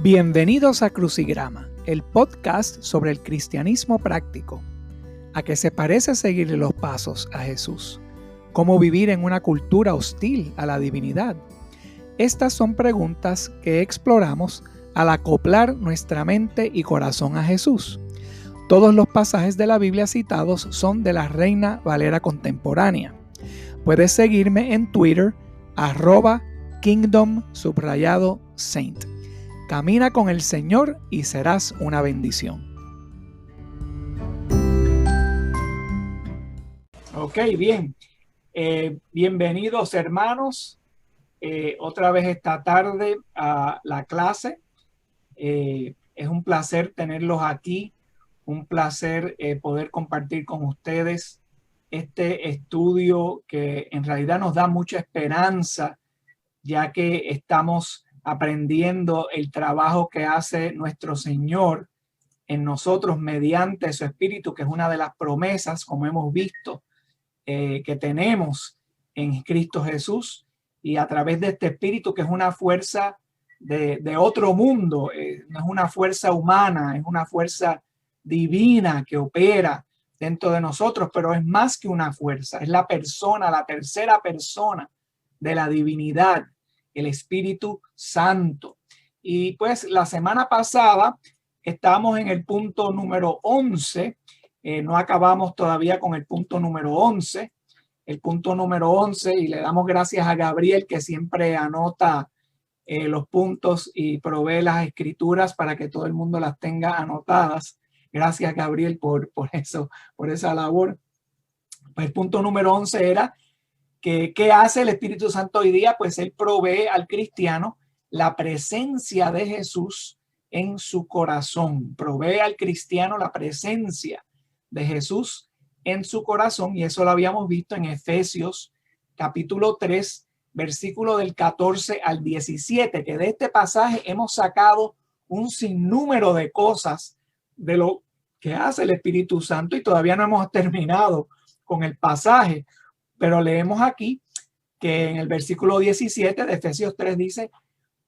Bienvenidos a Crucigrama, el podcast sobre el cristianismo práctico. ¿A qué se parece seguir los pasos a Jesús? ¿Cómo vivir en una cultura hostil a la divinidad? Estas son preguntas que exploramos al acoplar nuestra mente y corazón a Jesús. Todos los pasajes de la Biblia citados son de la Reina Valera contemporánea. Puedes seguirme en Twitter, @kingdom_saint. Camina con el Señor y serás una bendición. Ok, bien. Bienvenidos hermanos, otra vez esta tarde a la clase. Es un placer tenerlos aquí, un placer poder compartir con ustedes este estudio que en realidad nos da mucha esperanza, ya que estamos aprendiendo el trabajo que hace nuestro Señor en nosotros mediante su Espíritu, que es una de las promesas, como hemos visto, que tenemos en Cristo Jesús, y a través de este Espíritu, que es una fuerza de otro mundo, no es una fuerza humana, es una fuerza divina que opera dentro de nosotros, pero es más que una fuerza, es la persona, la tercera persona de la divinidad, el Espíritu Santo. Y pues la semana pasada estábamos en el punto número 11, no acabamos todavía con el punto número 11. El punto número 11, y le damos gracias a Gabriel, que siempre anota los puntos y provee las escrituras para que todo el mundo las tenga anotadas. Gracias, Gabriel, por eso, por esa labor. Pues el punto número 11 era que ¿qué hace el Espíritu Santo hoy día? Pues él provee al cristiano la presencia de Jesús en su corazón. Provee al cristiano la presencia de Jesús en su corazón, y eso lo habíamos visto en Efesios capítulo 3, versículo del 14 al 17, que de este pasaje hemos sacado un sinnúmero de cosas de lo que hace el Espíritu Santo, y todavía no hemos terminado con el pasaje, pero leemos aquí que en el versículo 17 de Efesios 3 dice: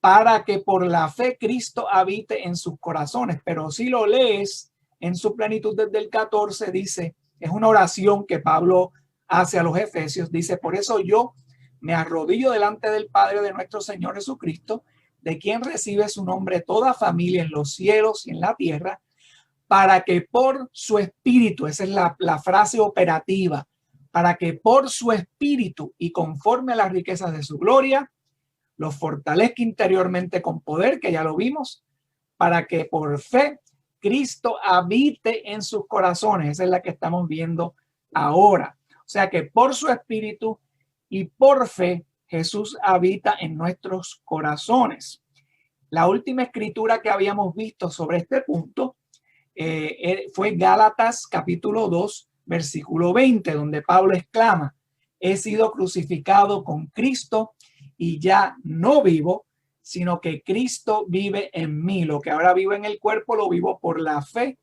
para que por la fe Cristo habite en sus corazones. Pero si lo lees en su plenitud desde el 14, dice, es una oración que Pablo hace a los Efesios, dice: por eso yo me arrodillo delante del Padre de nuestro Señor Jesucristo, de quien recibe su nombre toda familia en los cielos y en la tierra, para que por su espíritu, esa es la frase operativa, para que por su espíritu y conforme a las riquezas de su gloria, los fortalezca interiormente con poder, que ya lo vimos, para que por fe Cristo habite en sus corazones. Esa es la que estamos viendo ahora. O sea que por su espíritu y por fe Jesús habita en nuestros corazones. La última escritura que habíamos visto sobre este punto fue Gálatas capítulo 2, versículo 20, donde Pablo exclama: he sido crucificado con Cristo y ya no vivo, sino que Cristo vive en mí. Lo que ahora vivo en el cuerpo lo vivo por la fe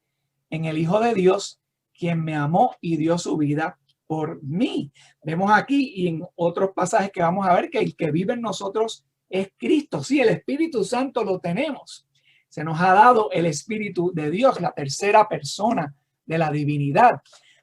en el Hijo de Dios, quien me amó y dio su vida por mí. Vemos aquí y en otros pasajes que vamos a ver que el que vive en nosotros es Cristo. Sí, el Espíritu Santo lo tenemos. Se nos ha dado el Espíritu de Dios, la tercera persona de la divinidad.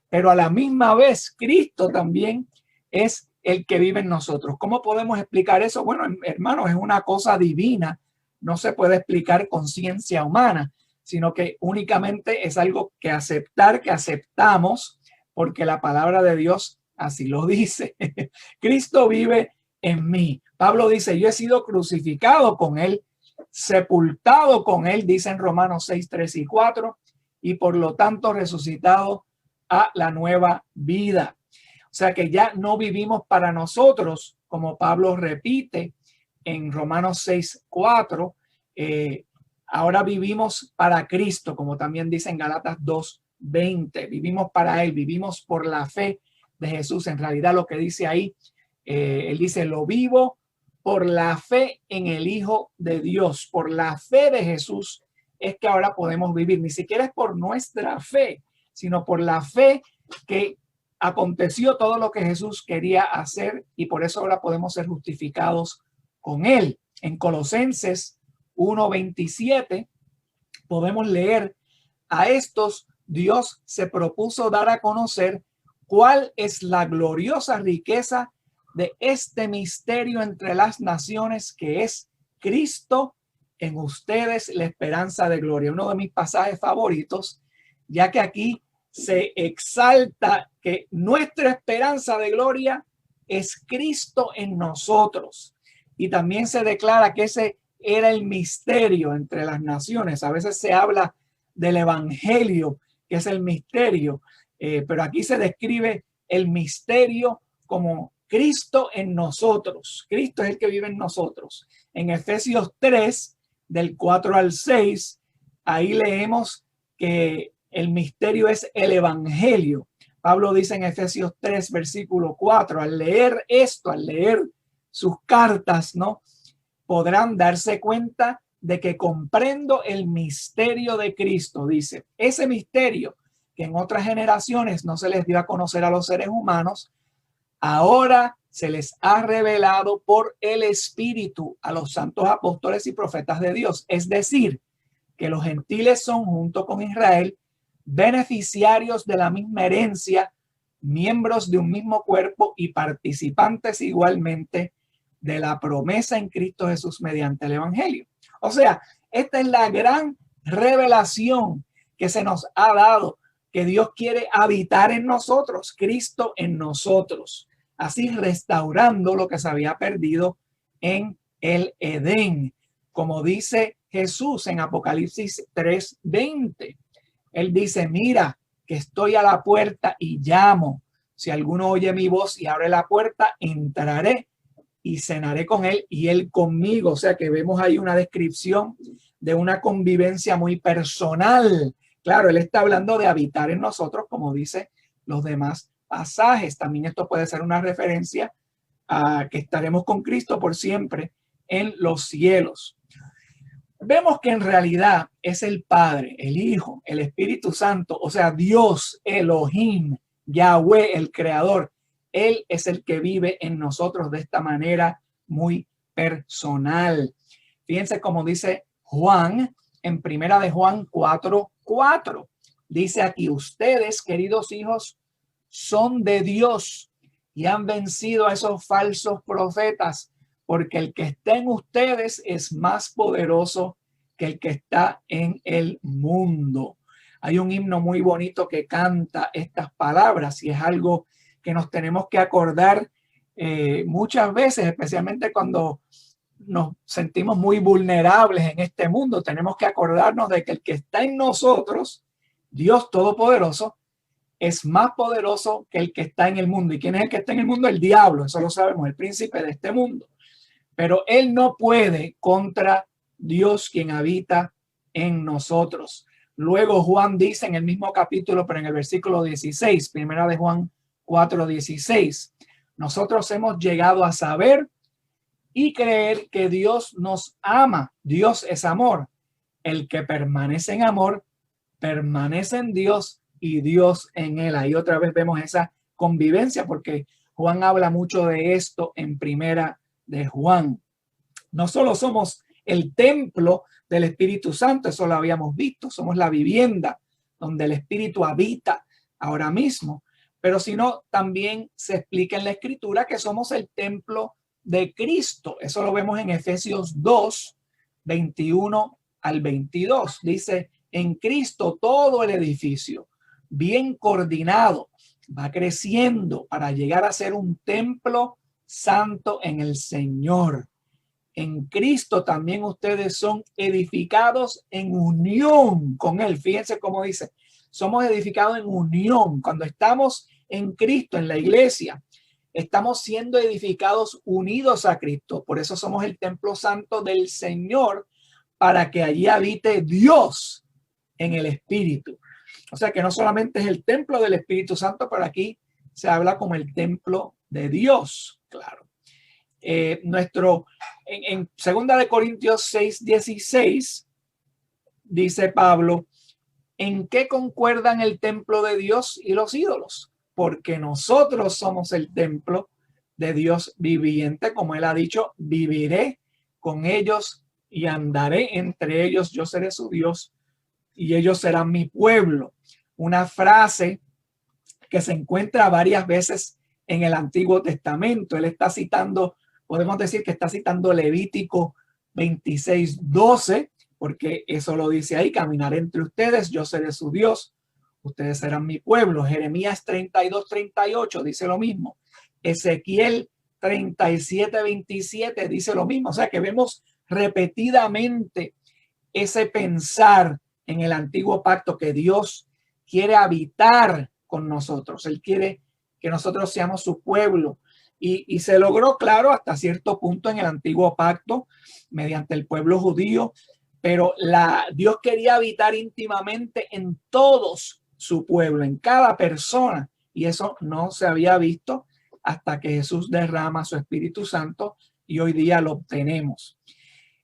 Pero a la misma vez, Cristo también es el que vive en nosotros. ¿Cómo podemos explicar eso? Bueno, hermanos, es una cosa divina. No se puede explicar con ciencia humana, sino que únicamente es algo que aceptamos, porque la palabra de Dios así lo dice. Cristo vive en mí. Pablo dice: yo he sido crucificado con él, sepultado con él, dice en Romanos 6, 3 y 4, y por lo tanto resucitado a la nueva vida. O sea que ya no vivimos para nosotros, como Pablo repite en Romanos 6, 4. Ahora vivimos para Cristo, como también dice en Gálatas 2, 20. Vivimos para Él, vivimos por la fe de Jesús. En realidad lo que dice ahí, él dice: lo vivo por la fe en el Hijo de Dios. Por la fe de Jesús es que ahora podemos vivir. Ni siquiera es por nuestra fe, sino por la fe que aconteció todo lo que Jesús quería hacer, y por eso ahora podemos ser justificados con él. En Colosenses 1:27, podemos leer: a estos Dios se propuso dar a conocer cuál es la gloriosa riqueza de este misterio entre las naciones, que es Cristo en ustedes, la esperanza de gloria. Uno de mis pasajes favoritos, ya que aquí se exalta que nuestra esperanza de gloria es Cristo en nosotros. Y también se declara que ese era el misterio entre las naciones. A veces se habla del evangelio, que es el misterio, pero aquí se describe el misterio como Cristo en nosotros. Cristo es el que vive en nosotros. En Efesios 3, del 4 al 6, ahí leemos que el misterio es el evangelio. Pablo dice en Efesios 3, versículo 4, al leer esto, al leer sus cartas, ¿no?, podrán darse cuenta de que comprendo el misterio de Cristo. Dice, ese misterio que en otras generaciones no se les dio a conocer a los seres humanos, ahora se les ha revelado por el Espíritu a los santos apóstoles y profetas de Dios. Es decir, que los gentiles son, junto con Israel, beneficiarios de la misma herencia, miembros de un mismo cuerpo y participantes igualmente de la promesa en Cristo Jesús mediante el evangelio. O sea, esta es la gran revelación que se nos ha dado, que Dios quiere habitar en nosotros, Cristo en nosotros, así restaurando lo que se había perdido en el Edén, como dice Jesús en Apocalipsis 3:20. Él dice, mira, que estoy a la puerta y llamo. Si alguno oye mi voz y abre la puerta, entraré y cenaré con él y él conmigo. O sea que vemos ahí una descripción de una convivencia muy personal. Claro, él está hablando de habitar en nosotros, como dice los demás pasajes. También esto puede ser una referencia a que estaremos con Cristo por siempre en los cielos. Vemos que en realidad es el Padre, el Hijo, el Espíritu Santo, o sea, Dios, Elohim, Yahweh, el Creador. Él es el que vive en nosotros de esta manera muy personal. Fíjense cómo dice Juan en primera de Juan 4:4. Dice aquí, ustedes, queridos hijos, son de Dios y han vencido a esos falsos profetas, porque el que está en ustedes es más poderoso que el que está en el mundo. Hay un himno muy bonito que canta estas palabras y es algo que nos tenemos que acordar muchas veces, especialmente cuando nos sentimos muy vulnerables en este mundo. Tenemos que acordarnos de que el que está en nosotros, Dios Todopoderoso, es más poderoso que el que está en el mundo. ¿Y quién es el que está en el mundo? El diablo, eso lo sabemos, el príncipe de este mundo. Pero él no puede contra Dios, quien habita en nosotros. Luego Juan dice en el mismo capítulo, pero en el versículo 16, primera de Juan 4:16, nosotros hemos llegado a saber y creer que Dios nos ama. Dios es amor. El que permanece en amor, permanece en Dios y Dios en él. Ahí otra vez vemos esa convivencia, porque Juan habla mucho de esto en primera de Juan. No solo somos el templo del Espíritu Santo, eso lo habíamos visto, somos la vivienda donde el Espíritu habita ahora mismo, pero sino también se explica en la Escritura que somos el templo de Cristo. Eso lo vemos en Efesios 2:21 al 22. Dice, en Cristo todo el edificio, bien coordinado, va creciendo para llegar a ser un templo santo en el Señor. En Cristo también ustedes son edificados en unión con Él. Fíjense cómo dice, somos edificados en unión. Cuando estamos en Cristo, en la iglesia, estamos siendo edificados unidos a Cristo. Por eso somos el templo santo del Señor, para que allí habite Dios en el Espíritu. O sea que no solamente es el templo del Espíritu Santo, pero aquí se habla como el templo de Dios, claro. En 2 de Corintios 6:16 dice Pablo, ¿en qué concuerdan el templo de Dios y los ídolos? Porque nosotros somos el templo de Dios viviente, como él ha dicho, viviré con ellos y andaré entre ellos, yo seré su Dios y ellos serán mi pueblo. Una frase que se encuentra varias veces en el Antiguo Testamento. Él está citando, podemos decir que está citando Levítico 26:12, porque eso lo dice ahí: caminaré entre ustedes, yo seré su Dios, ustedes serán mi pueblo. Jeremías 32:38 dice lo mismo. Ezequiel 37:27 dice lo mismo. O sea que vemos repetidamente ese pensar en el antiguo pacto, que Dios quiere habitar con nosotros. Él quiere que nosotros seamos su pueblo. Y se logró, claro, hasta cierto punto en el antiguo pacto mediante el pueblo judío, pero Dios quería habitar íntimamente en todos su pueblo, en cada persona, y eso no se había visto hasta que Jesús derrama su Espíritu Santo y hoy día lo obtenemos.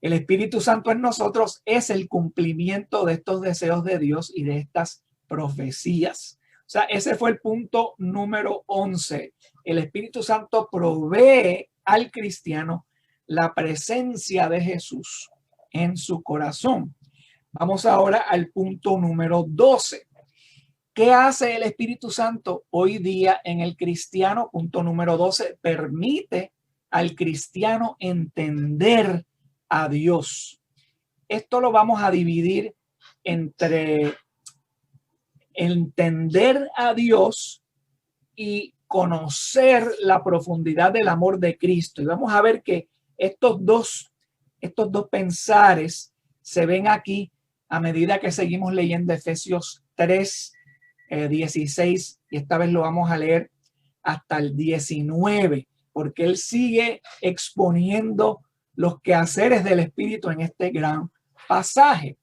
El Espíritu Santo en nosotros es el cumplimiento de estos deseos de Dios y de estas profecías. O sea, ese fue el punto número 11. El Espíritu Santo provee al cristiano la presencia de Jesús en su corazón. Vamos ahora al punto número 12. ¿Qué hace el Espíritu Santo hoy día en el cristiano? Punto número 12. Permite al cristiano entender a Dios. Esto lo vamos a dividir entre entender a Dios y conocer la profundidad del amor de Cristo. Y vamos a ver que estos dos pensares se ven aquí a medida que seguimos leyendo Efesios 3, 16, y esta vez lo vamos a leer hasta el 19, porque él sigue exponiendo los quehaceres del Espíritu en este gran pasaje.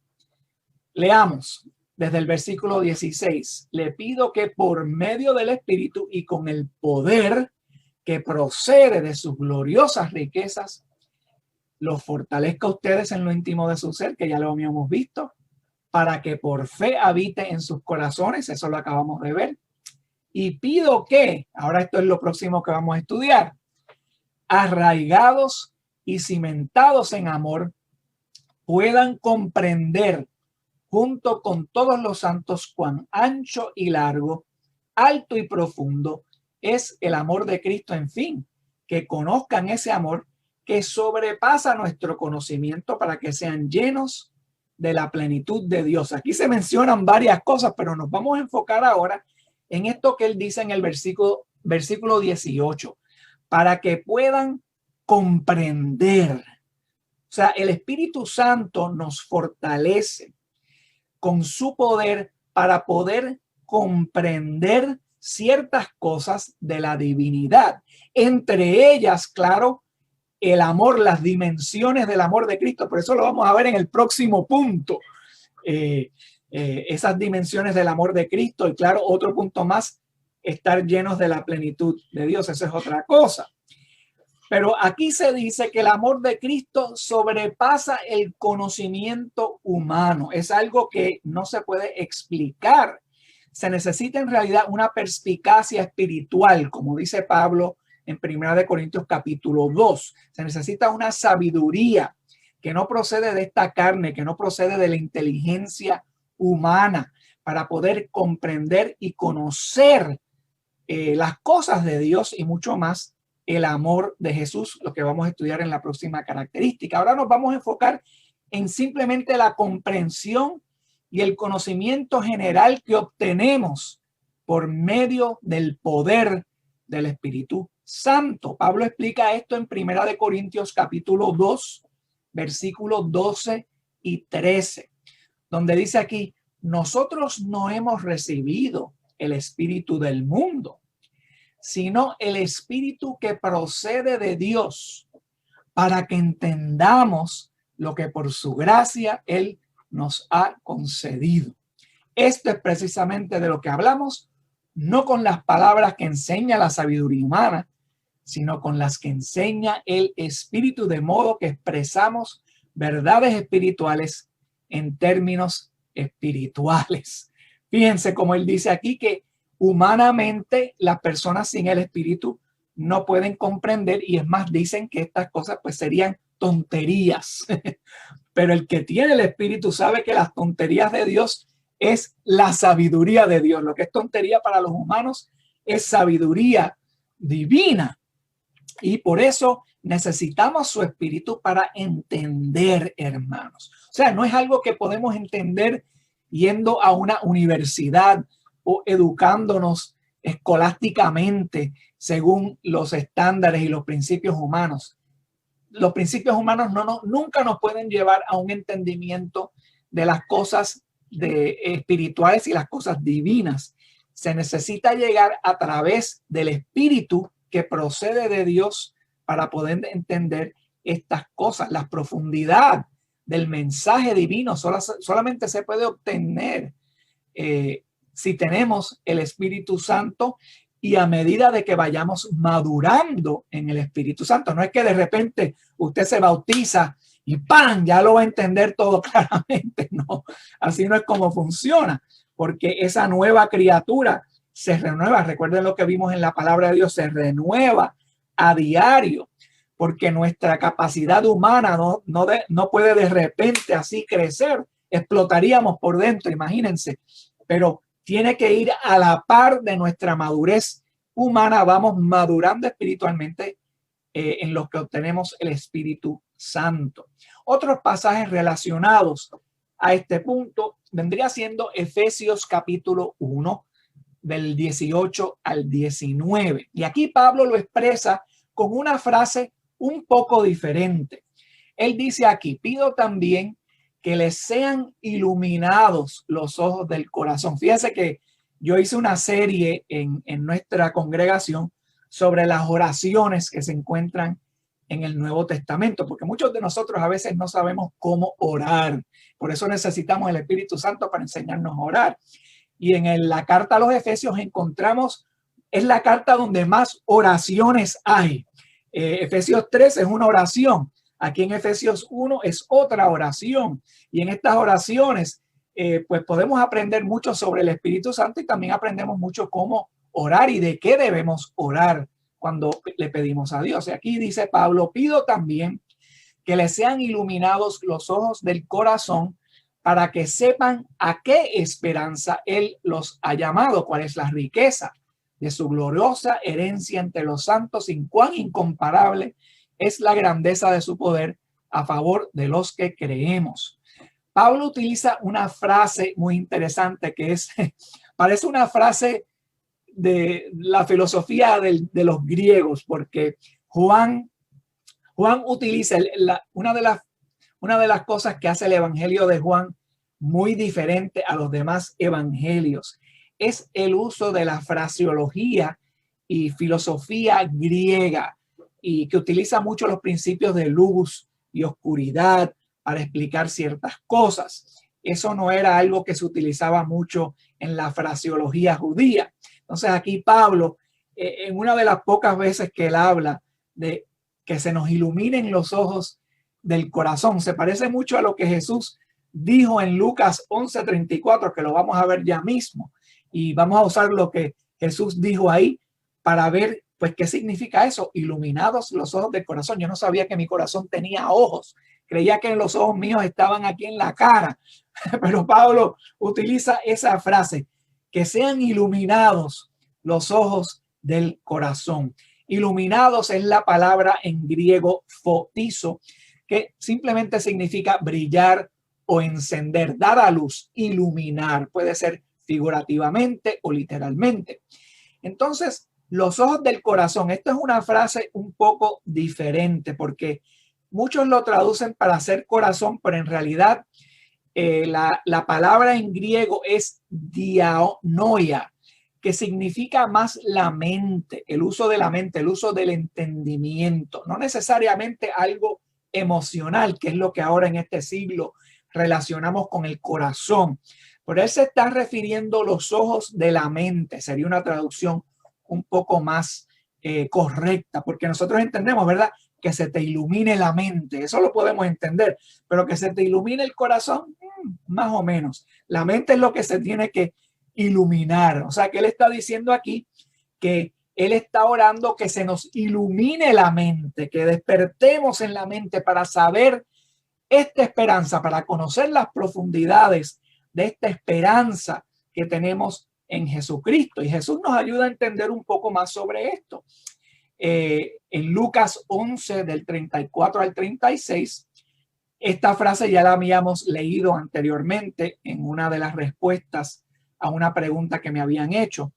Leamos desde el versículo 16. Le pido que por medio del Espíritu y con el poder que procede de sus gloriosas riquezas, los fortalezca a ustedes en lo íntimo de su ser, que ya lo habíamos visto, para que por fe habite en sus corazones. Eso lo acabamos de ver. Y pido que, ahora esto es lo próximo que vamos a estudiar, arraigados y cimentados en amor, puedan comprender junto con todos los santos cuán ancho y largo, alto y profundo es el amor de Cristo, en fin, que conozcan ese amor que sobrepasa nuestro conocimiento, para que sean llenos de la plenitud de Dios. Aquí se mencionan varias cosas, pero nos vamos a enfocar ahora en esto que él dice en el versículo 18, para que puedan comprender. O sea, el Espíritu Santo nos fortalece con su poder para poder comprender ciertas cosas de la divinidad. Entre ellas, claro, el amor, las dimensiones del amor de Cristo. Por eso lo vamos a ver en el próximo punto. Esas dimensiones del amor de Cristo. Y claro, otro punto más, estar llenos de la plenitud de Dios. Eso es otra cosa. Pero aquí se dice que el amor de Cristo sobrepasa el conocimiento humano. Es algo que no se puede explicar. Se necesita en realidad una perspicacia espiritual, como dice Pablo en 1 Corintios capítulo 2. Se necesita una sabiduría que no procede de esta carne, que no procede de la inteligencia humana, para poder comprender y conocer las cosas de Dios y mucho más el amor de Jesús, lo que vamos a estudiar en la próxima característica. Ahora nos vamos a enfocar en simplemente la comprensión y el conocimiento general que obtenemos por medio del poder del Espíritu Santo. Pablo explica esto en 1 Corintios capítulo 2, versículos 12 y 13, donde dice aquí: nosotros no hemos recibido el espíritu del mundo, sino el espíritu que procede de Dios, para que entendamos lo que por su gracia Él nos ha concedido. Esto es precisamente de lo que hablamos, no con las palabras que enseña la sabiduría humana, sino con las que enseña el Espíritu, de modo que expresamos verdades espirituales en términos espirituales. Fíjense cómo él dice aquí que humanamente las personas sin el Espíritu no pueden comprender, y es más, dicen que estas cosas pues serían tonterías. Pero el que tiene el Espíritu sabe que las tonterías de Dios es la sabiduría de Dios. Lo que es tontería para los humanos es sabiduría divina. Y por eso necesitamos su Espíritu para entender, hermanos. O sea, no es algo que podemos entender yendo a una universidad o educándonos escolásticamente según los estándares y los principios humanos. Los principios humanos nunca nos pueden llevar a un entendimiento de las cosas espirituales y las cosas divinas. Se necesita llegar a través del Espíritu que procede de Dios para poder entender estas cosas. La profundidad del mensaje divino solamente se puede obtener si tenemos el Espíritu Santo y a medida de que vayamos madurando en el Espíritu Santo. No es que de repente usted se bautiza y ¡pam! Ya lo va a entender todo claramente. No, así no es como funciona, porque esa nueva criatura se renueva. Recuerden lo que vimos en la palabra de Dios, se renueva a diario, porque nuestra capacidad humana no puede de repente así crecer. Explotaríamos por dentro, imagínense, pero tiene que ir a la par de nuestra madurez humana. Vamos madurando espiritualmente en los que obtenemos el Espíritu Santo. Otros pasajes relacionados a este punto vendría siendo Efesios capítulo 1, del 18 al 19. Y aquí Pablo lo expresa con una frase un poco diferente. Él dice aquí: pido también que les sean iluminados los ojos del corazón. Fíjense que yo hice una serie en nuestra congregación sobre las oraciones que se encuentran en el Nuevo Testamento, porque muchos de nosotros a veces no sabemos cómo orar. Por eso necesitamos el Espíritu Santo para enseñarnos a orar. Y en la carta a los Efesios encontramos, es la carta donde más oraciones hay. Efesios 3 es una oración. Aquí en Efesios 1 es otra oración. Y en estas oraciones, pues podemos aprender mucho sobre el Espíritu Santo y también aprendemos mucho cómo orar y de qué debemos orar cuando le pedimos a Dios. Y aquí dice Pablo: pido también que les sean iluminados los ojos del corazón para que sepan a qué esperanza Él los ha llamado, cuál es la riqueza de su gloriosa herencia entre los santos, y cuán incomparable es la grandeza de su poder a favor de los que creemos. Pablo utiliza una frase muy interesante que parece una frase de la filosofía de los griegos, porque Juan utiliza una de las cosas que hace el evangelio de Juan muy diferente a los demás evangelios es el uso de la fraseología y filosofía griega, y que utiliza mucho los principios de luz y oscuridad para explicar ciertas cosas. Eso no era algo que se utilizaba mucho en la fraseología judía. Entonces aquí Pablo, en una de las pocas veces que él habla de que se nos iluminen los ojos del corazón, se parece mucho a lo que Jesús dijo en Lucas 11:34, que lo vamos a ver ya mismo. Y vamos a usar lo que Jesús dijo ahí para ver, pues, qué significa eso: iluminados los ojos del corazón. Yo no sabía que mi corazón tenía ojos. Creía que los ojos míos estaban aquí en la cara. Pero Pablo utiliza esa frase: que sean iluminados los ojos del corazón. Iluminados es la palabra en griego fotizo, que simplemente significa brillar o encender, dar a luz, iluminar. Puede ser figurativamente o literalmente. Entonces, los ojos del corazón, esto es una frase un poco diferente, porque muchos lo traducen para hacer corazón, pero en realidad la palabra en griego es dianoia, que significa más la mente, el uso de la mente, el uso del entendimiento, no necesariamente algo emocional, que es lo que ahora en este siglo relacionamos con el corazón. Pero él se está refiriendo a los ojos de la mente. Sería una traducción un poco más correcta, porque nosotros entendemos, ¿verdad?, que se te ilumine la mente. Eso lo podemos entender, pero que se te ilumine el corazón, más o menos. La mente es lo que se tiene que iluminar. O sea, que él está diciendo aquí que Él está orando que se nos ilumine la mente, que despertemos en la mente para saber esta esperanza, para conocer las profundidades de esta esperanza que tenemos en Jesucristo. Y Jesús nos ayuda a entender un poco más sobre esto. En Lucas 11, del 34 al 36, esta frase ya la habíamos leído anteriormente en una de las respuestas a una pregunta que me habían hecho.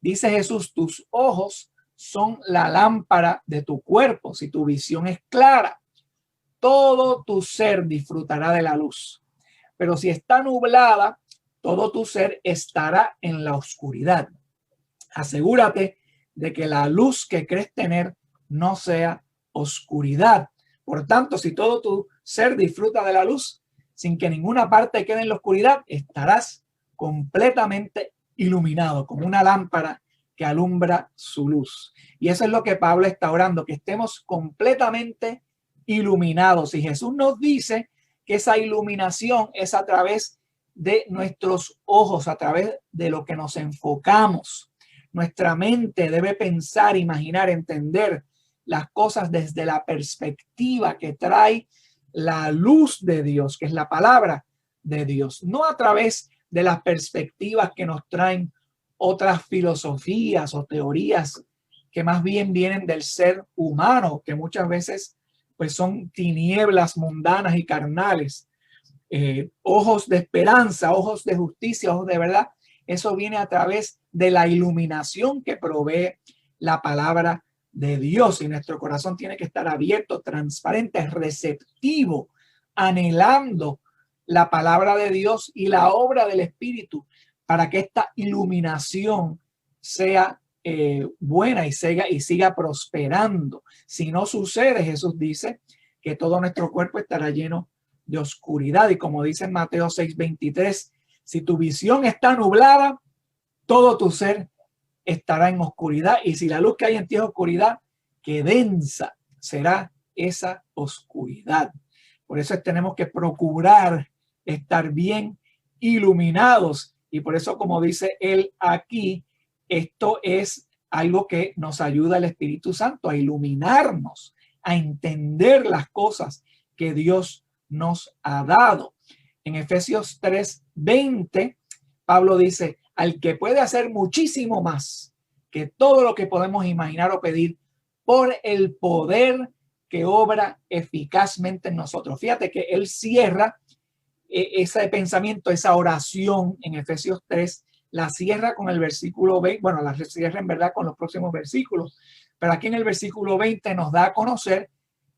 Dice Jesús: tus ojos son la lámpara de tu cuerpo. Si tu visión es clara, todo tu ser disfrutará de la luz. Pero si está nublada, todo tu ser estará en la oscuridad. Asegúrate de que la luz que crees tener no sea oscuridad. Por tanto, si todo tu ser disfruta de la luz, sin que ninguna parte quede en la oscuridad, estarás completamente iluminado, como una lámpara que alumbra su luz. Y eso es lo que Pablo está orando, que estemos completamente iluminados. Y Jesús nos dice que esa iluminación es a través de nuestros ojos, a través de lo que nos enfocamos. Nuestra mente debe pensar, imaginar, entender las cosas desde la perspectiva que trae la luz de Dios, que es la palabra de Dios, no a través de las perspectivas que nos traen otras filosofías o teorías que más bien vienen del ser humano, que muchas veces pues son tinieblas mundanas y carnales. Ojos de esperanza, ojos de justicia, ojos de verdad. Eso viene a través de la iluminación que provee la palabra de Dios, y nuestro corazón tiene que estar abierto, transparente, receptivo, anhelando la palabra de Dios y la obra del Espíritu para que esta iluminación sea buena y siga prosperando. Si no sucede, Jesús dice que todo nuestro cuerpo estará lleno de oscuridad, y como dice en Mateo 6:23, si tu visión está nublada, todo tu ser estará en oscuridad, y si la luz que hay en ti es oscuridad, qué densa será esa oscuridad. Por eso tenemos que procurar estar bien iluminados, y por eso, como dice él aquí, esto es algo que nos ayuda el Espíritu Santo a iluminarnos, a entender las cosas que Dios nos ha dado. En Efesios 3:20, Pablo dice: al que puede hacer muchísimo más que todo lo que podemos imaginar o pedir, por el poder que obra eficazmente en nosotros. Fíjate que él cierra ese pensamiento, esa oración en Efesios 3, la cierra con el versículo 20, bueno, la cierra en verdad con los próximos versículos, pero aquí en el versículo 20 nos da a conocer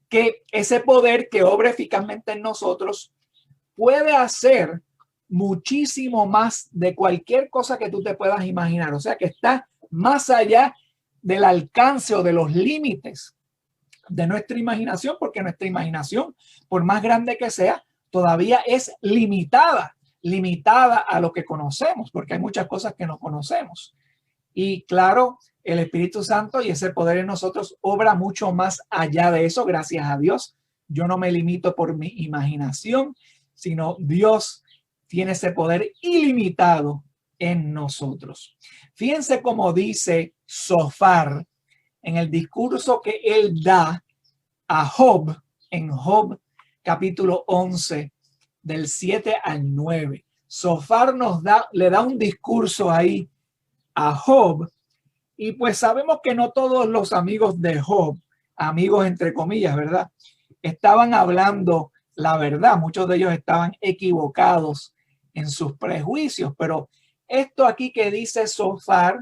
que ese poder que obra eficazmente en nosotros puede hacer muchísimo más de cualquier cosa que tú te puedas imaginar. O sea, que está más allá del alcance o de los límites de nuestra imaginación, porque nuestra imaginación, por más grande que sea, todavía es limitada a lo que conocemos, porque hay muchas cosas que no conocemos. Y claro, el Espíritu Santo y ese poder en nosotros obra mucho más allá de eso, gracias a Dios. Yo no me limito por mi imaginación, sino Dios tiene ese poder ilimitado en nosotros. Fíjense cómo dice Zofar en el discurso que él da a Job, en Job capítulo 11, del 7 al 9. Zofar le da un discurso ahí a Job, y pues sabemos que no todos los amigos de Job, amigos entre comillas, ¿verdad?, estaban hablando la verdad. Muchos de ellos estaban equivocados en sus prejuicios, pero esto aquí que dice Zofar,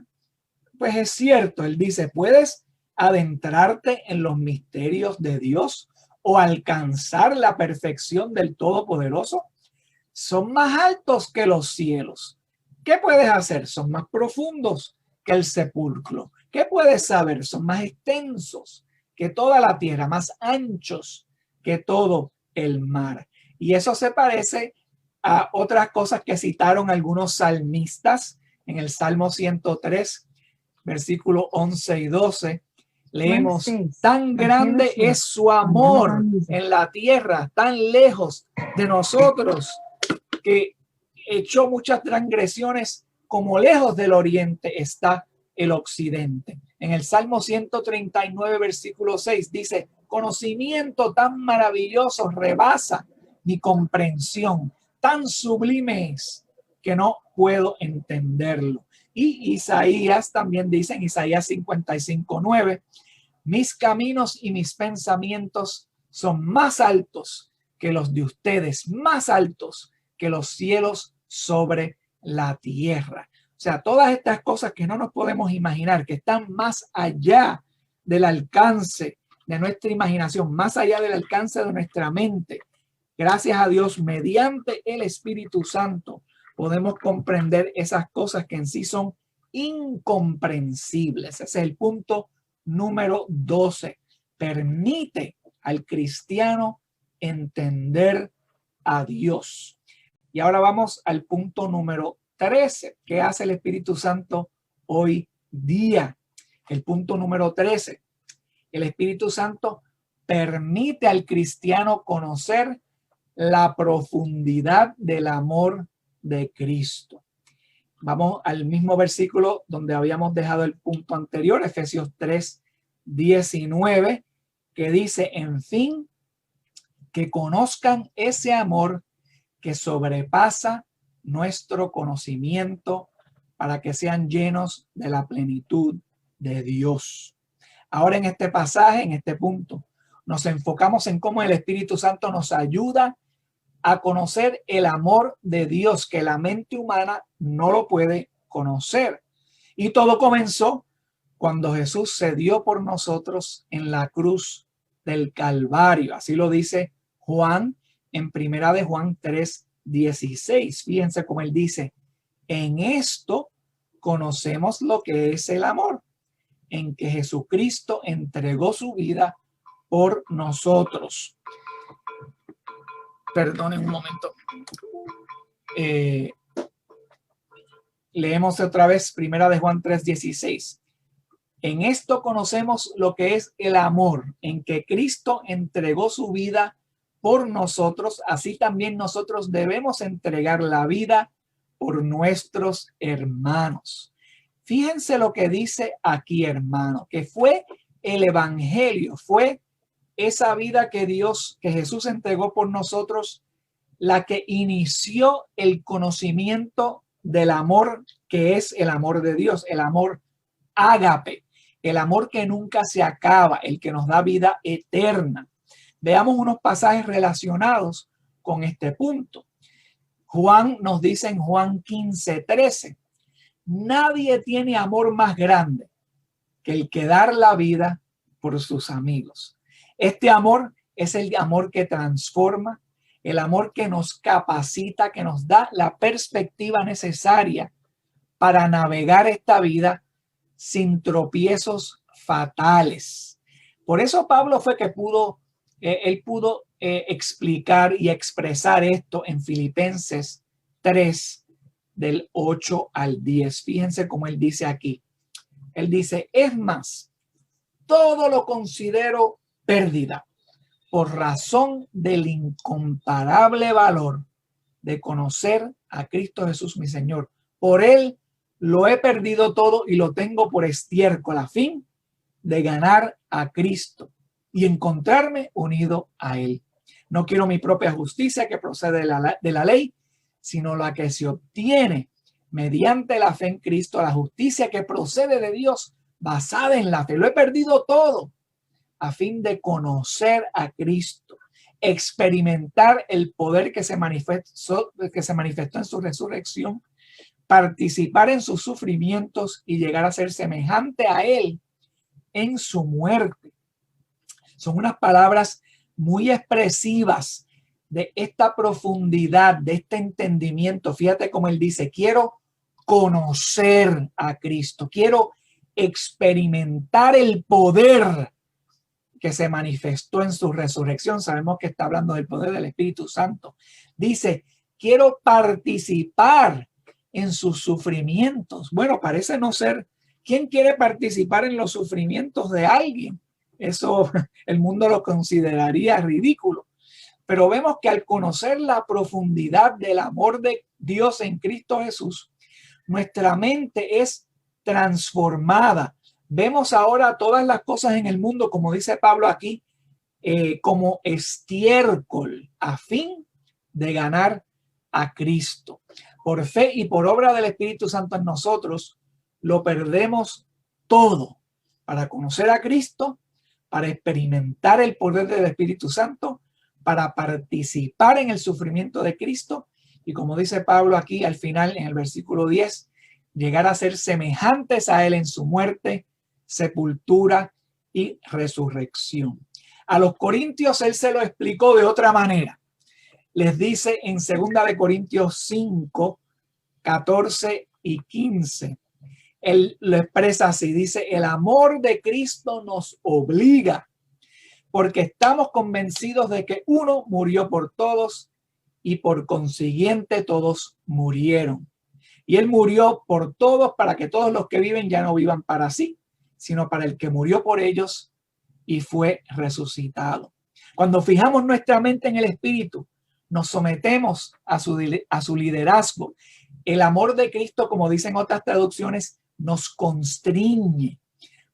pues es cierto. Él dice: puedes adentrarte en los misterios de Dios o alcanzar la perfección del Todopoderoso. Son más altos que los cielos. ¿Qué puedes hacer? Son más profundos que el sepulcro. ¿Qué puedes saber? Son más extensos que toda la tierra, más anchos que todo el mar. Y eso se parece a otras cosas que citaron algunos salmistas en el Salmo 103, versículos 11 y 12. Leemos: tan grande es su amor en la tierra, tan lejos de nosotros, que echó muchas transgresiones, como lejos del oriente está el occidente. En el Salmo 139, versículo 6, dice, conocimiento tan maravilloso rebasa mi comprensión, tan sublime es que no puedo entenderlo. Y Isaías también dice en Isaías 55, 9, mis caminos y mis pensamientos son más altos que los de ustedes, más altos que los cielos sobre la tierra. O sea, todas estas cosas que no nos podemos imaginar, que están más allá del alcance de nuestra imaginación, más allá del alcance de nuestra mente. Gracias a Dios, mediante el Espíritu Santo, podemos comprender esas cosas que en sí son incomprensibles. Ese es el punto número 12. Permite al cristiano entender a Dios. Y ahora vamos al punto número 13. ¿Qué hace el Espíritu Santo hoy día? El punto número 13. El Espíritu Santo permite al cristiano conocer la profundidad del amor de Cristo. Vamos al mismo versículo donde habíamos dejado el punto anterior, Efesios 3, 19, que dice, en fin, que conozcan ese amor que sobrepasa nuestro conocimiento para que sean llenos de la plenitud de Dios. Ahora en este pasaje, en este punto, nos enfocamos en cómo el Espíritu Santo nos ayuda a conocer el amor de Dios, que la mente humana no lo puede conocer. Y todo comenzó cuando Jesús se dio por nosotros en la cruz del Calvario. Así lo dice Juan en primera de Juan 3:16. Fíjense cómo él dice, en esto conocemos lo que es el amor, en que Jesucristo entregó su vida por nosotros. Perdonen un momento. Leemos otra vez primera de Juan 3:16. En esto conocemos lo que es el amor, en que Cristo entregó su vida por nosotros, así también nosotros debemos entregar la vida por nuestros hermanos. Fíjense lo que dice aquí, hermano, que fue el evangelio, fue esa vida que Jesús entregó por nosotros, la que inició el conocimiento del amor que es el amor de Dios, el amor ágape, el amor que nunca se acaba, el que nos da vida eterna. Veamos unos pasajes relacionados con este punto. Juan nos dice en Juan 15:13, nadie tiene amor más grande que el que dar la vida por sus amigos. Este amor es el amor que transforma, el amor que nos capacita, que nos da la perspectiva necesaria para navegar esta vida sin tropiezos fatales. Por eso Pablo fue que pudo explicar y expresar esto en Filipenses 3, del 8 al 10. Fíjense cómo él dice aquí. Él dice, es más, todo lo considero pérdida por razón del incomparable valor de conocer a Cristo Jesús mi Señor. Por él lo he perdido todo y lo tengo por estiércol a fin de ganar a Cristo y encontrarme unido a él. No quiero mi propia justicia que procede de la ley, sino la que se obtiene mediante la fe en Cristo, la justicia que procede de Dios basada en la fe. Lo he perdido todo a fin de conocer a Cristo, experimentar el poder que se manifestó en su resurrección, participar en sus sufrimientos y llegar a ser semejante a él en su muerte. Son unas palabras muy expresivas de esta profundidad, de este entendimiento. Fíjate cómo él dice, quiero conocer a Cristo, quiero experimentar el poder que se manifestó en su resurrección. Sabemos que está hablando del poder del Espíritu Santo. Dice, quiero participar en sus sufrimientos. Bueno, parece no ser. ¿Quién quiere participar en los sufrimientos de alguien? Eso el mundo lo consideraría ridículo. Pero vemos que al conocer la profundidad del amor de Dios en Cristo Jesús, nuestra mente es transformada Vemos ahora todas las cosas en el mundo, como dice Pablo aquí, como estiércol a fin de ganar a Cristo. Por fe y por obra del Espíritu Santo en nosotros, lo perdemos todo para conocer a Cristo, para experimentar el poder del Espíritu Santo, para participar en el sufrimiento de Cristo y, como dice Pablo aquí al final en el versículo 10, llegar a ser semejantes a él en su muerte, sepultura y resurrección. A los corintios él se lo explicó de otra manera. Les dice en 2 de Corintios 5, 14 y 15. Él lo expresa así, dice: el amor de Cristo nos obliga, porque estamos convencidos de que uno murió por todos y por consiguiente todos murieron. Y él murió por todos para que todos los que viven ya no vivan para sí, sino para el que murió por ellos y fue resucitado. Cuando fijamos nuestra mente en el Espíritu, nos sometemos a su liderazgo. El amor de Cristo, como dicen otras traducciones, nos constriñe,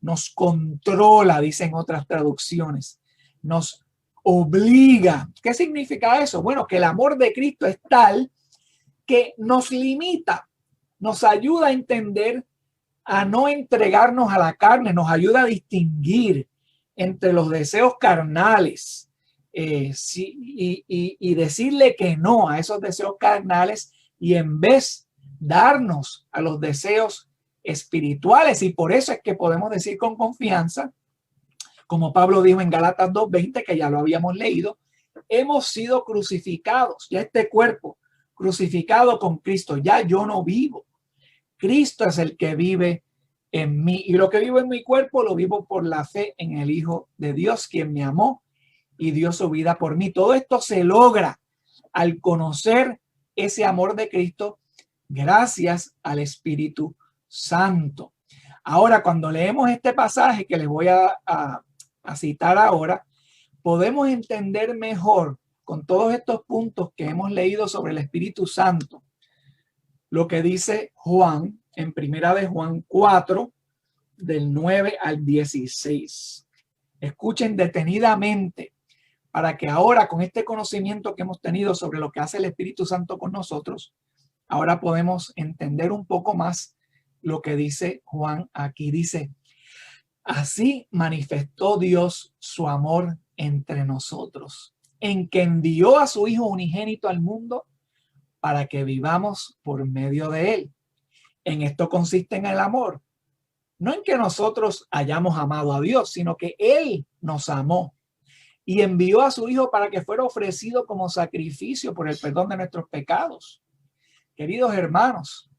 nos controla, dicen otras traducciones, nos obliga. ¿Qué significa eso? Bueno, que el amor de Cristo es tal que nos limita, nos ayuda a entender, a no entregarnos a la carne, nos ayuda a distinguir entre los deseos carnales y decirle que no a esos deseos carnales y en vez darnos a los deseos espirituales. Y por eso es que podemos decir con confianza, como Pablo dijo en Gálatas 2:20, que ya lo habíamos leído, hemos sido crucificados, ya este cuerpo crucificado con Cristo, ya yo no vivo. Cristo es el que vive en mí y lo que vivo en mi cuerpo lo vivo por la fe en el Hijo de Dios, quien me amó y dio su vida por mí. Todo esto se logra al conocer ese amor de Cristo gracias al Espíritu Santo. Ahora, cuando leemos este pasaje que les voy a citar ahora, podemos entender mejor con todos estos puntos que hemos leído sobre el Espíritu Santo lo que dice Juan en 1 Juan 4, del 9 al 16. Escuchen detenidamente para que ahora, con este conocimiento que hemos tenido sobre lo que hace el Espíritu Santo con nosotros, ahora podemos entender un poco más lo que dice Juan aquí. Dice: así manifestó Dios su amor entre nosotros, en que envió a su Hijo unigénito al mundo para que vivamos por medio de él. En esto consiste en el amor, no en que nosotros hayamos amado a Dios, sino que él nos amó y envió a su Hijo para que fuera ofrecido como sacrificio por el perdón de nuestros pecados. Queridos hermanos,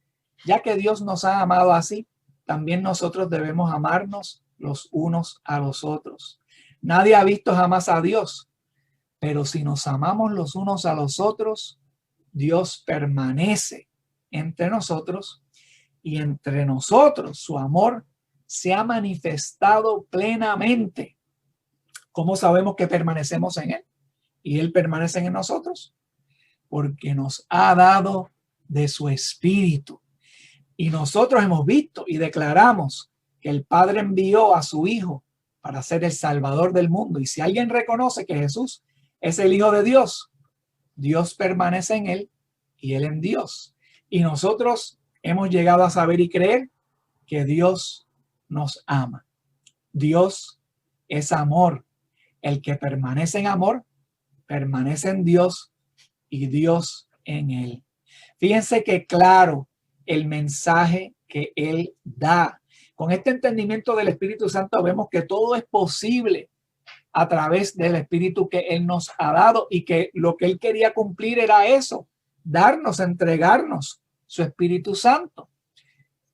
ya que Dios nos ha amado así, también nosotros debemos amarnos los unos a los otros. Nadie ha visto jamás a Dios, pero si nos amamos los unos a los otros, Dios permanece entre nosotros y entre nosotros su amor se ha manifestado plenamente. ¿Cómo sabemos que permanecemos en él y él permanece en nosotros? Porque nos ha dado de su Espíritu. Y nosotros hemos visto y declaramos que el Padre envió a su Hijo para ser el Salvador del mundo. Y si alguien reconoce que Jesús es el Hijo de Dios, Dios permanece en él y él en Dios. Y nosotros hemos llegado a saber y creer que Dios nos ama. Dios es amor. El que permanece en amor, permanece en Dios y Dios en él. Fíjense que claro el mensaje que él da. Con este entendimiento del Espíritu Santo vemos que todo es posible a través del Espíritu que él nos ha dado y que lo que él quería cumplir era eso, darnos, entregarnos su Espíritu Santo.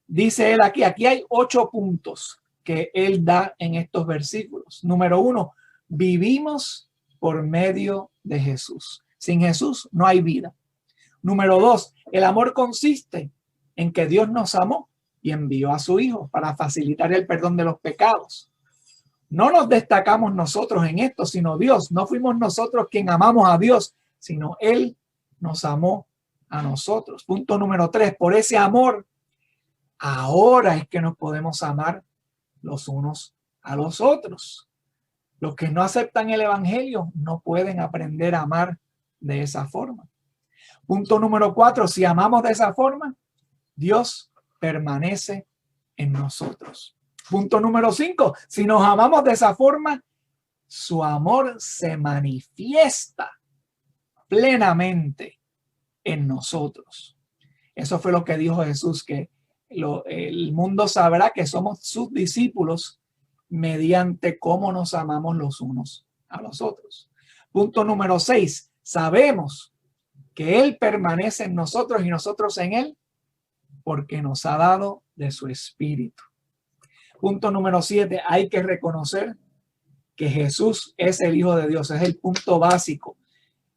Dice él aquí hay 8 puntos que él da en estos versículos. Número 1, vivimos por medio de Jesús. Sin Jesús no hay vida. Número 2, el amor consiste en que Dios nos amó y envió a su Hijo para facilitar el perdón de los pecados. No nos destacamos nosotros en esto, sino Dios. No fuimos nosotros quien amamos a Dios, sino él nos amó a nosotros. Punto número 3, por ese amor, ahora es que nos podemos amar los unos a los otros. Los que no aceptan el evangelio no pueden aprender a amar de esa forma. Punto número 4, si amamos de esa forma, Dios permanece en nosotros. Punto número 5, si nos amamos de esa forma, su amor se manifiesta plenamente en nosotros. Eso fue lo que dijo Jesús, que el mundo sabrá que somos sus discípulos mediante cómo nos amamos los unos a los otros. Punto número 6, sabemos que Él permanece en nosotros y nosotros en Él porque nos ha dado de su Espíritu. Punto número 7, hay que reconocer que Jesús es el Hijo de Dios, es el punto básico.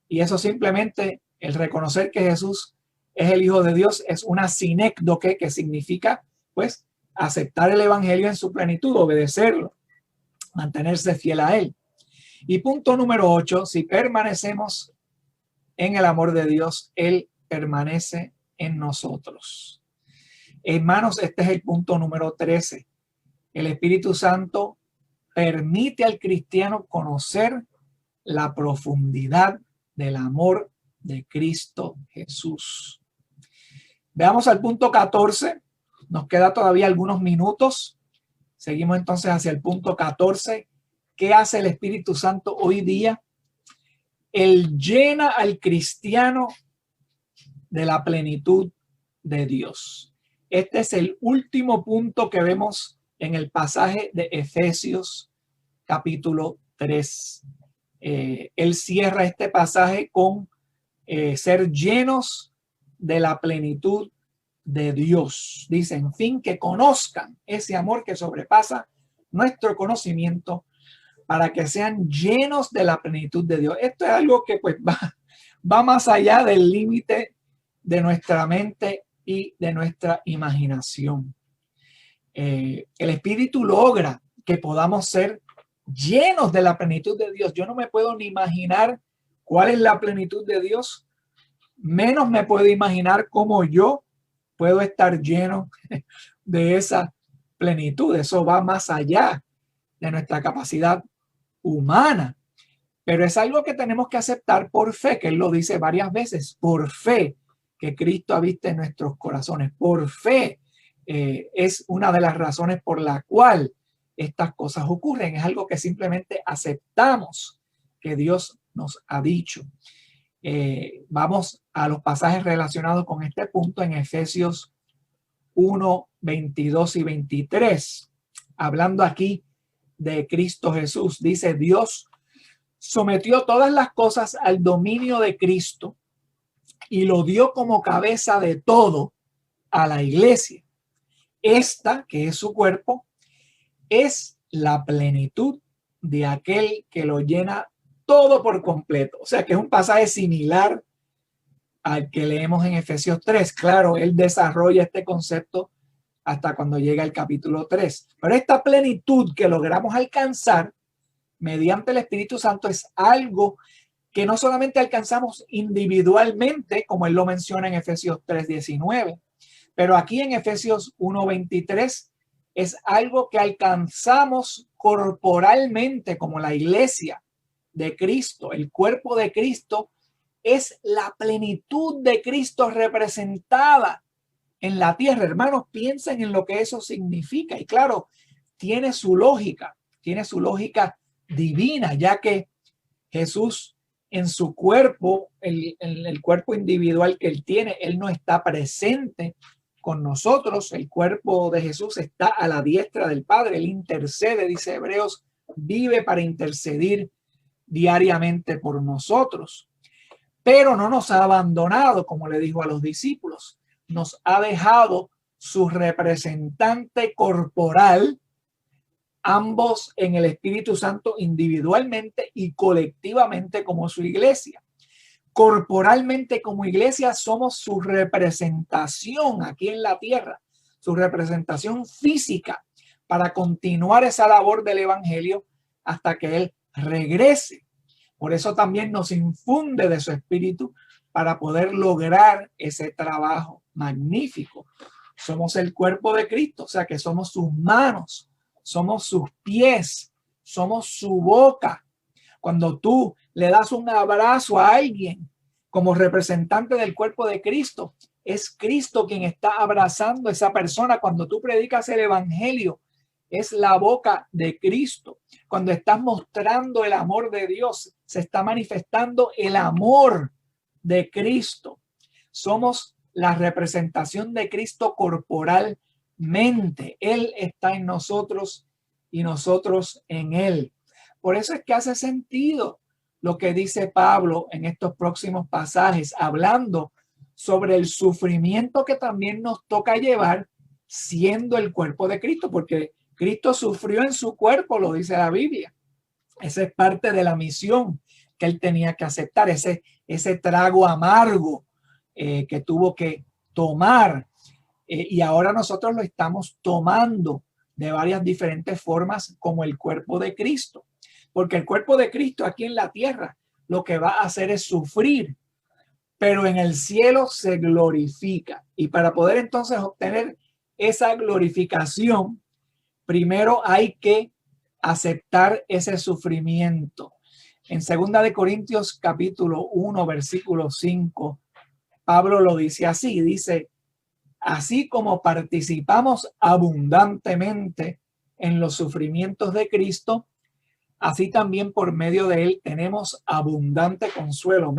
Y eso simplemente, el reconocer que Jesús es el Hijo de Dios, es una sinécdoque, que significa, pues, aceptar el evangelio en su plenitud, obedecerlo, mantenerse fiel a él. Y punto número 8, si permanecemos en el amor de Dios, Él permanece en nosotros. Hermanos, este es el punto número 13. El Espíritu Santo permite al cristiano conocer la profundidad del amor de Cristo Jesús. Veamos al punto 14. Nos queda todavía algunos minutos. Seguimos entonces hacia el punto 14. ¿Qué hace el Espíritu Santo hoy día? Él llena al cristiano de la plenitud de Dios. Este es el último punto que vemos en el pasaje de Efesios capítulo 3. Él cierra este pasaje con ser llenos de la plenitud de Dios. Dice, en fin, que conozcan ese amor que sobrepasa nuestro conocimiento, para que sean llenos de la plenitud de Dios. Esto es algo que pues va más allá del límite de nuestra mente y de nuestra imaginación. El Espíritu logra que podamos ser llenos de la plenitud de Dios. Yo no me puedo ni imaginar cuál es la plenitud de Dios, menos me puedo imaginar cómo yo puedo estar lleno de esa plenitud. Eso va más allá de nuestra capacidad humana, pero es algo que tenemos que aceptar por fe, que Él lo dice varias veces, por fe que Cristo habita en nuestros corazones, por fe. Es una de las razones por la cual estas cosas ocurren, es algo que simplemente aceptamos que Dios nos ha dicho. Vamos a los pasajes relacionados con este punto en Efesios 1, 22 y 23, hablando aquí de Cristo Jesús. Dice, Dios sometió todas las cosas al dominio de Cristo y lo dio como cabeza de todo a la iglesia. Esta, que es su cuerpo, es la plenitud de aquel que lo llena todo por completo. O sea que es un pasaje similar al que leemos en Efesios 3. Claro, él desarrolla este concepto hasta cuando llega el capítulo 3. Pero esta plenitud que logramos alcanzar mediante el Espíritu Santo es algo que no solamente alcanzamos individualmente, como él lo menciona en Efesios 3:19, pero aquí en Efesios 1:23 es algo que alcanzamos corporalmente como la iglesia de Cristo. El cuerpo de Cristo es la plenitud de Cristo representada en la tierra. Hermanos, piensen en lo que eso significa. Y claro, tiene su lógica divina, ya que Jesús en su cuerpo, el cuerpo individual que él tiene, él no está presente con nosotros. El cuerpo de Jesús está a la diestra del Padre. Él intercede, dice Hebreos, vive para intercedir diariamente por nosotros. Pero no nos ha abandonado, como le dijo a los discípulos. Nos ha dejado su representante corporal, ambos en el Espíritu Santo, individualmente y colectivamente como su iglesia. Corporalmente como iglesia somos su representación aquí en la tierra, su representación física para continuar esa labor del evangelio hasta que Él regrese. Por eso también nos infunde de su espíritu para poder lograr ese trabajo magnífico. Somos el cuerpo de Cristo, o sea que somos sus manos, somos sus pies, somos su boca. Cuando tú le das un abrazo a alguien como representante del cuerpo de Cristo, es Cristo quien está abrazando a esa persona. Cuando tú predicas el evangelio, es la boca de Cristo. Cuando estás mostrando el amor de Dios, se está manifestando el amor de Cristo. Somos la representación de Cristo corporalmente. Él está en nosotros y nosotros en Él. Por eso es que hace sentido lo que dice Pablo en estos próximos pasajes, hablando sobre el sufrimiento que también nos toca llevar siendo el cuerpo de Cristo, porque Cristo sufrió en su cuerpo, lo dice la Biblia. Esa es parte de la misión que él tenía que aceptar, ese trago amargo que tuvo que tomar. Y ahora nosotros lo estamos tomando de varias diferentes formas como el cuerpo de Cristo. Porque el cuerpo de Cristo aquí en la tierra lo que va a hacer es sufrir, pero en el cielo se glorifica. Y para poder entonces obtener esa glorificación, primero hay que aceptar ese sufrimiento. En 2 Corintios capítulo 1, versículo 5, Pablo lo dice así, dice, así como participamos abundantemente en los sufrimientos de Cristo, así también por medio de él tenemos abundante consuelo.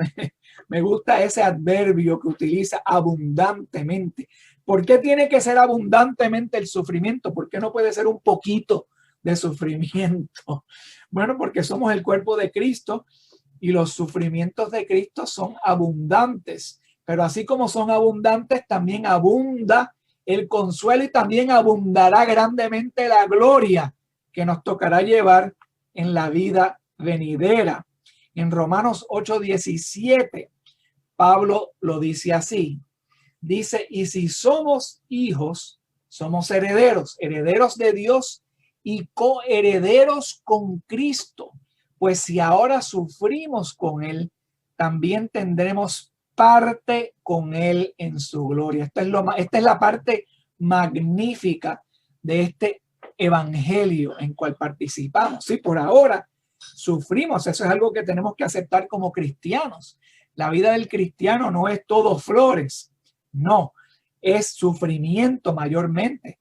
Me gusta ese adverbio que utiliza, abundantemente. ¿Por qué tiene que ser abundantemente el sufrimiento? ¿Por qué no puede ser un poquito de sufrimiento? Bueno, porque somos el cuerpo de Cristo y los sufrimientos de Cristo son abundantes. Pero así como son abundantes, también abunda el consuelo y también abundará grandemente la gloria que nos tocará llevar en la vida venidera. En Romanos 8:17, Pablo lo dice así. Dice, y si somos hijos, somos herederos, herederos de Dios y coherederos con Cristo. Pues si ahora sufrimos con Él, también tendremos parte con Él en su gloria. Esta es la parte magnífica de este evangelio en cual participamos. Sí, por ahora sufrimos, eso es algo que tenemos que aceptar como cristianos. La vida del cristiano no es todo flores, no, es sufrimiento mayormente.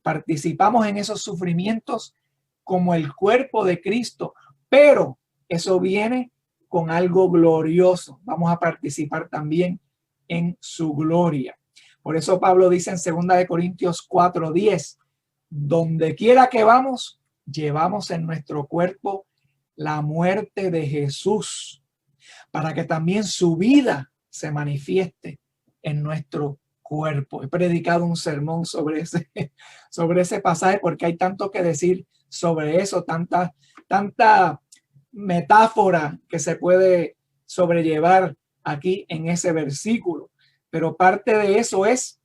Participamos en esos sufrimientos como el cuerpo de Cristo, pero eso viene con algo glorioso. Vamos a participar también en su gloria. Por eso Pablo dice en 2 Corintios 4:10, donde quiera que vamos, llevamos en nuestro cuerpo la muerte de Jesús, para que también su vida se manifieste en nuestro cuerpo. He predicado un sermón sobre ese pasaje porque hay tanto que decir sobre eso, tanta metáfora que se puede sobrellevar aquí en ese versículo. Pero parte de eso es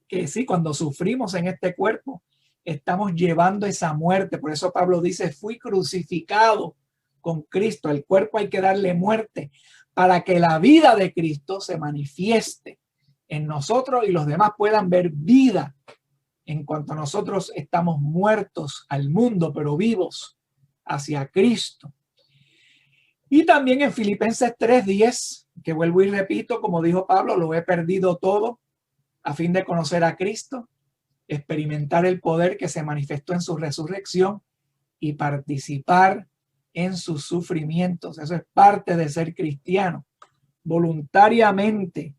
que sí, cuando sufrimos en este cuerpo, estamos llevando esa muerte. Por eso Pablo dice, fui crucificado con Cristo. Al cuerpo hay que darle muerte para que la vida de Cristo se manifieste en nosotros y los demás puedan ver vida en cuanto a nosotros estamos muertos al mundo, pero vivos hacia Cristo. Y también en Filipenses 3:10, que vuelvo y repito, como dijo Pablo, lo he perdido todo a fin de conocer a Cristo, experimentar el poder que se manifestó en su resurrección y participar en sus sufrimientos. Eso es parte de ser cristiano. Voluntariamente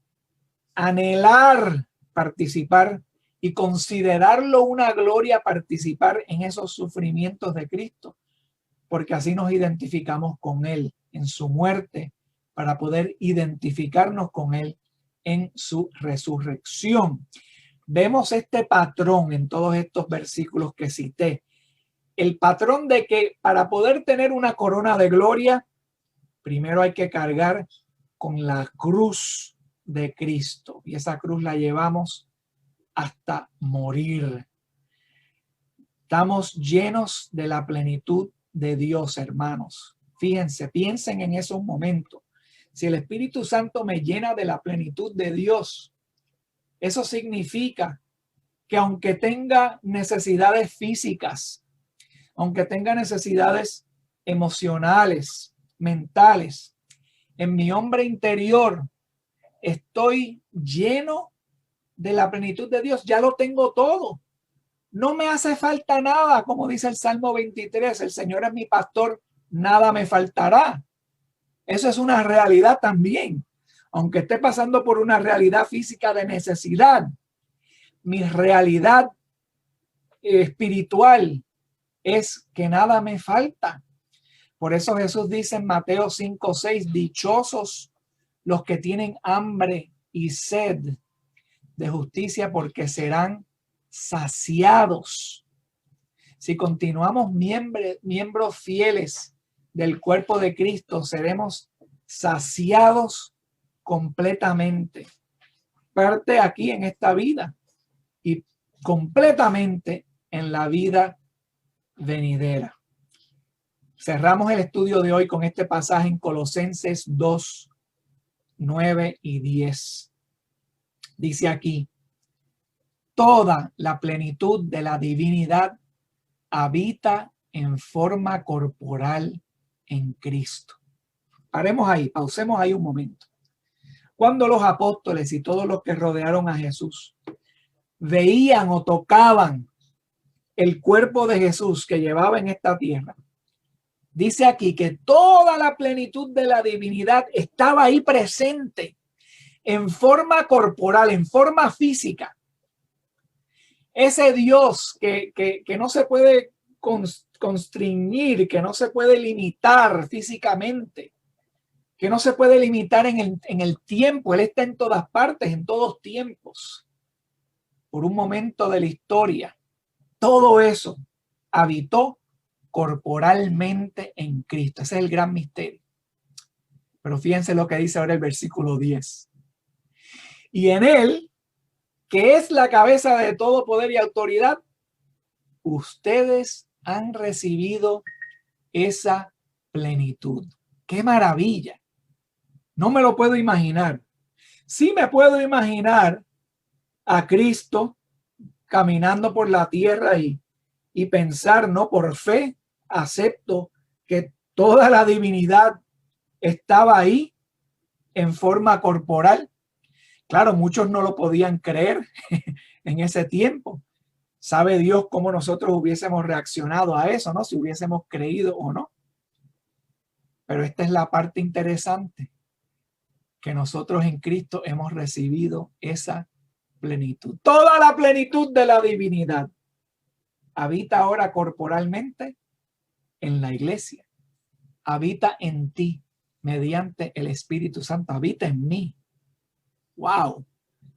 anhelar participar y considerarlo una gloria participar en esos sufrimientos de Cristo, porque así nos identificamos con Él en su muerte para poder identificarnos con Él en su resurrección. Vemos este patrón en todos estos versículos que cité. El patrón de que para poder tener una corona de gloria, primero hay que cargar con la cruz de Cristo. Y esa cruz la llevamos hasta morir. Estamos llenos de la plenitud de Dios, hermanos. Fíjense, piensen en esos momentos. Si el Espíritu Santo me llena de la plenitud de Dios, eso significa que aunque tenga necesidades físicas, aunque tenga necesidades emocionales, mentales, en mi hombre interior estoy lleno de la plenitud de Dios. Ya lo tengo todo. No me hace falta nada, como dice el Salmo 23, el Señor es mi pastor, nada me faltará. Eso es una realidad también. Aunque esté pasando por una realidad física de necesidad, mi realidad espiritual es que nada me falta. Por eso Jesús dice en Mateo 5:6, dichosos los que tienen hambre y sed de justicia, porque serán saciados. Si continuamos miembros fieles del cuerpo de Cristo, seremos saciados completamente. Parte aquí en esta vida y completamente en la vida venidera. Cerramos el estudio de hoy con este pasaje en Colosenses 2, 9 y 10. Dice aquí, toda la plenitud de la divinidad habita en forma corporal en Cristo. Paremos ahí, pausemos ahí un momento. Cuando los apóstoles y todos los que rodearon a Jesús veían o tocaban el cuerpo de Jesús que llevaba en esta tierra, dice aquí que toda la plenitud de la divinidad estaba ahí presente en forma corporal, en forma física. Ese Dios que no se puede constreñir, que no se puede limitar físicamente, que no se puede limitar en el tiempo. Él está en todas partes, en todos tiempos. Por un momento de la historia, todo eso habitó corporalmente en Cristo. Ese es el gran misterio. Pero fíjense lo que dice ahora el versículo 10. Y en él, que es la cabeza de todo poder y autoridad, ustedes han recibido esa plenitud. ¡Qué maravilla! No me lo puedo imaginar. Sí me puedo imaginar a Cristo caminando por la tierra y pensar, no, por fe acepto que toda la divinidad estaba ahí en forma corporal. Claro, muchos no lo podían creer en ese tiempo. Sabe Dios cómo nosotros hubiésemos reaccionado a eso, ¿no? Si hubiésemos creído o no. Pero esta es la parte interesante, que nosotros en Cristo hemos recibido esa plenitud. Toda la plenitud de la divinidad habita ahora corporalmente en la iglesia. Habita en ti mediante el Espíritu Santo. Habita en mí. ¡Wow!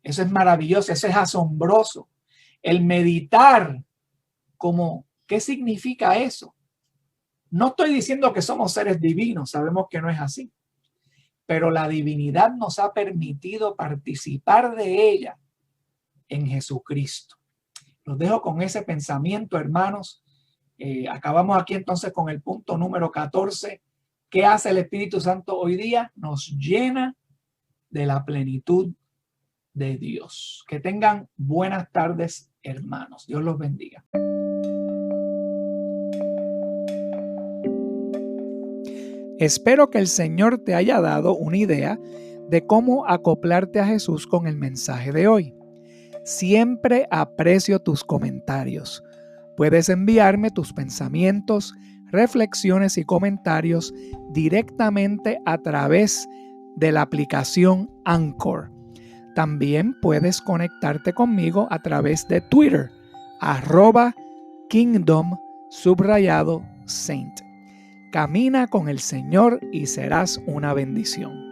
Eso es maravilloso, eso es asombroso. El meditar como, ¿qué significa eso? No estoy diciendo que somos seres divinos, sabemos que no es así. Pero la divinidad nos ha permitido participar de ella en Jesucristo. Los dejo con ese pensamiento, hermanos. Acabamos aquí entonces con el punto número 14. ¿Qué hace el Espíritu Santo hoy día? Nos llena de la plenitud de Dios. Que tengan buenas tardes, hermanos. Dios los bendiga. Espero que el Señor te haya dado una idea de cómo acoplarte a Jesús con el mensaje de hoy. Siempre aprecio tus comentarios. Puedes enviarme tus pensamientos, reflexiones y comentarios directamente a través de la aplicación Anchor. También puedes conectarte conmigo a través de Twitter, @Kingdom_Saint. Camina con el Señor y serás una bendición.